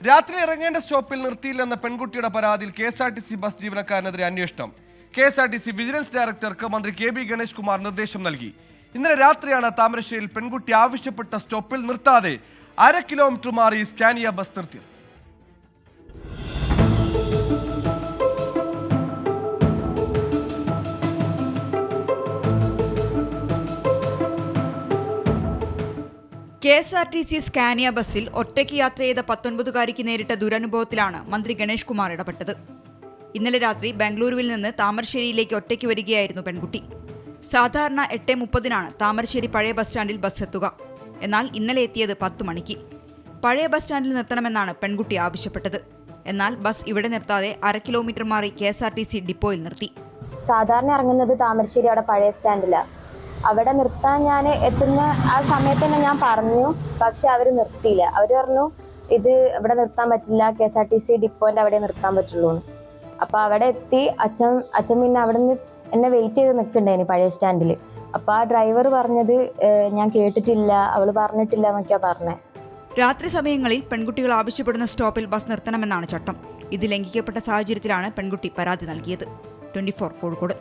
രാത്രി ഇറങ്ങേണ്ട സ്റ്റോപ്പിൽ നിർത്തിയില്ലെന്ന പെൺകുട്ടിയുടെ പരാതിയിൽ KSRTC ബസ് ജീവനക്കാരനെതിരെ അന്വേഷണം. KSRTC വിജിലൻസ് ഡയറക്ടർക്ക് മന്ത്രി KB ഗണേഷ് കുമാർ നിർദ്ദേശം നൽകി. ഇന്നലെ രാത്രിയാണ് താമരശ്ശേരിയിൽ പെൺകുട്ടി ആവശ്യപ്പെട്ട സ്റ്റോപ്പിൽ നിർത്താതെ 1/2 കിലോമീറ്റർ മാറി സ്കാനിയ ബസ് നിർത്തിയത്. KSRTC സ്കാനിയ ബസ്സിൽ ഒറ്റയ്ക്ക് യാത്ര ചെയ്ത 19-കാരിക്ക് നേരിട്ട ദുരനുഭവത്തിലാണ് മന്ത്രി ഗണേഷ് കുമാർ ഇടപെട്ടത്. ഇന്നലെ രാത്രി ബംഗളൂരുവിൽ നിന്ന് താമരശ്ശേരിയിലേക്ക് ഒറ്റയ്ക്ക് വരികയായിരുന്നു പെൺകുട്ടി. സാധാരണ 8:30-നാണ് താമരശ്ശേരി പഴയ ബസ് സ്റ്റാൻഡിൽ ബസ് എത്തുക. എന്നാൽ ഇന്നലെ എത്തിയത് 10 മണിക്ക്. പഴയ ബസ് സ്റ്റാൻഡിൽ നിർത്തണമെന്നാണ് പെൺകുട്ടി ആവശ്യപ്പെട്ടത്. എന്നാൽ ബസ് ഇവിടെ നിർത്താതെ 1/2 കിലോമീറ്റർ മാറി KSRTC ഡിപ്പോയിൽ നിർത്തി. സാധാരണ ഇറങ്ങുന്നത് താമരശ്ശേരി അവിടെ പഴയ സ്റ്റാൻഡിലാണ്. അവിടെ നിർത്താൻ ഞാൻ എത്തുന്ന ആ സമയത്ത് തന്നെ ഞാൻ പറഞ്ഞു, പക്ഷെ അവർ നിർത്തിയില്ല. അവർ പറഞ്ഞു ഇത് ഇവിടെ നിർത്താൻ പറ്റില്ല, KSRTC ഡിപ്പോന്റെ അവിടെ നിർത്താൻ പറ്റുള്ളൂ. അപ്പൊ അവിടെ എത്തി അച്ഛൻ പിന്നെ അവിടെ നിന്ന് എന്നെ വെയിറ്റ് ചെയ്ത് നിൽക്കണ്ടായിരുന്നു പഴയ സ്റ്റാൻഡിൽ. അപ്പൊ ആ ഡ്രൈവർ പറഞ്ഞത് ഞാൻ കേട്ടിട്ടില്ല, അവള് പറഞ്ഞിട്ടില്ല എന്നൊക്കെയാ പറഞ്ഞത്. രാത്രി സമയങ്ങളിൽ പെൺകുട്ടികൾ ആവശ്യപ്പെടുന്ന സ്റ്റോപ്പിൽ ബസ് നിർത്തണമെന്നാണ് ചട്ടം. ഇത് ലംഘിക്കപ്പെട്ട സാഹചര്യത്തിലാണ് പെൺകുട്ടി പരാതി നൽകിയത്. 24 കോഴിക്കോട്.